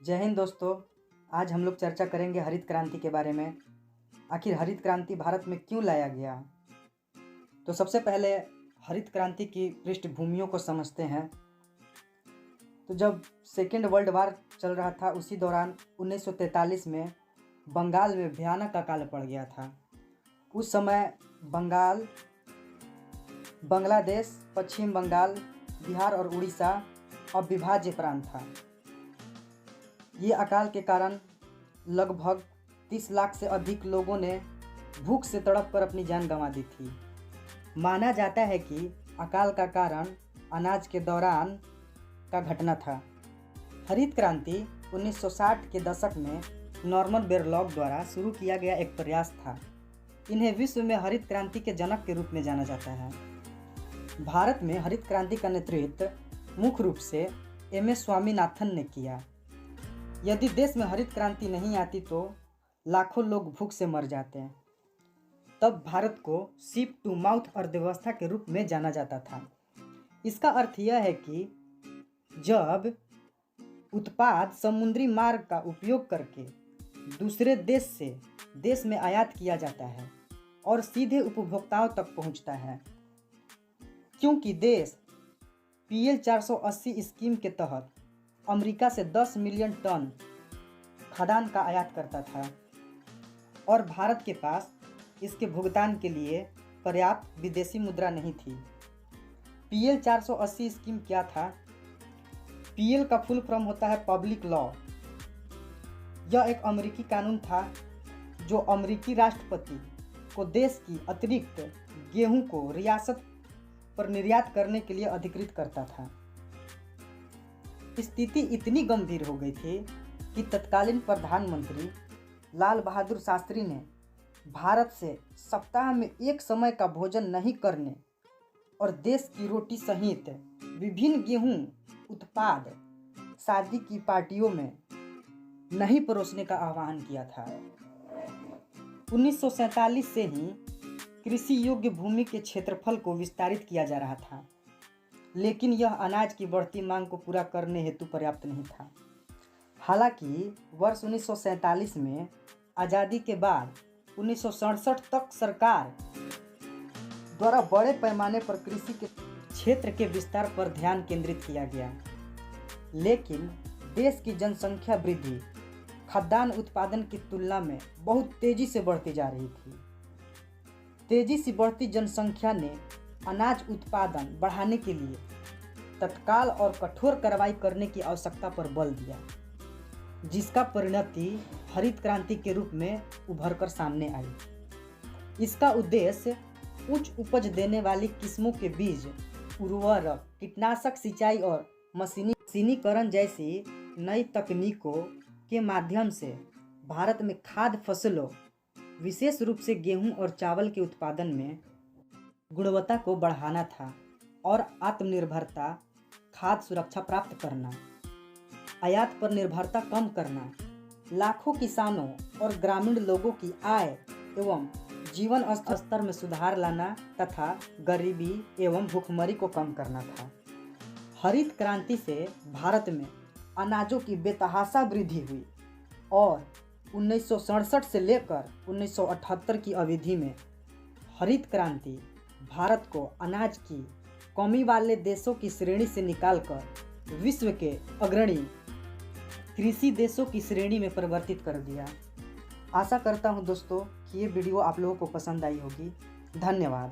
जय हिंद दोस्तों। आज हम लोग चर्चा करेंगे हरित क्रांति के बारे में। आखिर हरित क्रांति भारत में क्यों लाया गया। तो सबसे पहले हरित क्रांति की पृष्ठभूमियों को समझते हैं। तो जब सेकेंड वर्ल्ड वार चल रहा था उसी दौरान 1943 में बंगाल में भयानक अकाल पड़ गया था। उस समय बंगाल, बांग्लादेश, पश्चिम बंगाल, बिहार और उड़ीसा अविभाज्य प्रांत था। ये अकाल के कारण लगभग 30 लाख से अधिक लोगों ने भूख से तड़प कर अपनी जान गंवा दी थी। माना जाता है कि अकाल का कारण अनाज के दौरान का घटना था। हरित क्रांति 1960 के दशक में नॉर्मन बोरलॉग द्वारा शुरू किया गया एक प्रयास था। इन्हें विश्व में हरित क्रांति के जनक के रूप में जाना जाता है। भारत में हरित क्रांति का नेतृत्व मुख्य रूप से एम.एस. स्वामीनाथन ने किया। यदि देश में हरित क्रांति नहीं आती तो लाखों लोग भूख से मर जाते हैं। तब भारत को शिप टू माउथ अर्थव्यवस्था के रूप में जाना जाता था। इसका अर्थ यह है कि जब उत्पाद समुद्री मार्ग का उपयोग करके दूसरे देश से देश में आयात किया जाता है और सीधे उपभोक्ताओं तक पहुंचता है। क्योंकि देश PL 480 स्कीम के तहत अमेरिका से 10 मिलियन टन खाद्यान्न का आयात करता था और भारत के पास इसके भुगतान के लिए पर्याप्त विदेशी मुद्रा नहीं थी। PL 480 स्कीम क्या था? PL का फुल फॉर्म होता है पब्लिक लॉ। यह एक अमेरिकी कानून था जो अमेरिकी राष्ट्रपति को देश की अतिरिक्त गेहूं को रियासत पर निर्यात करने के लिए अधिकृत करता था। स्थिति इतनी गंभीर हो गई थी कि तत्कालीन प्रधानमंत्री लाल बहादुर शास्त्री ने भारत से सप्ताह में एक समय का भोजन नहीं करने और देश की रोटी सहित विभिन्न गेहूं उत्पाद शादी की पार्टियों में नहीं परोसने का आह्वान किया था। 1947 से ही कृषि योग्य भूमि के क्षेत्रफल को विस्तारित किया जा रहा था, लेकिन यह अनाज की बढ़ती मांग को पूरा करने हेतु पर्याप्त नहीं था। हालांकि वर्ष 1947 में आज़ादी के बाद 1967 तक सरकार द्वारा बड़े पैमाने पर कृषि के क्षेत्र के विस्तार पर ध्यान केंद्रित किया गया, लेकिन देश की जनसंख्या वृद्धि खाद्यान्न उत्पादन की तुलना में बहुत तेजी से बढ़ती जा रही थी। तेजी से बढ़ती जनसंख्या ने अनाज उत्पादन बढ़ाने के लिए तत्काल और कठोर कार्रवाई करने की आवश्यकता पर बल दिया, जिसका परिणति हरित क्रांति के रूप में उभर कर सामने आई। इसका उद्देश्य उच्च उपज देने वाली किस्मों के बीज, उर्वरक, कीटनाशक, सिंचाई और मशीनीकरण जैसी नई तकनीकों के माध्यम से भारत में खाद्य फसलों, विशेष रूप से गेहूं और चावल के उत्पादन में गुणवत्ता को बढ़ाना था और आत्मनिर्भरता, खाद्य सुरक्षा प्राप्त करना, आयात पर निर्भरता कम करना, लाखों किसानों और ग्रामीण लोगों की आय एवं जीवन स्तर में सुधार लाना तथा गरीबी एवं भूखमरी को कम करना था। हरित क्रांति से भारत में अनाजों की बेतहाशा वृद्धि हुई और 1967 से लेकर 1978 की अवधि में हरित क्रांति भारत को अनाज की कमी वाले देशों की श्रेणी से निकालकर विश्व के अग्रणी कृषि देशों की श्रेणी में परिवर्तित कर दिया। आशा करता हूं दोस्तों कि ये वीडियो आप लोगों को पसंद आई होगी। धन्यवाद।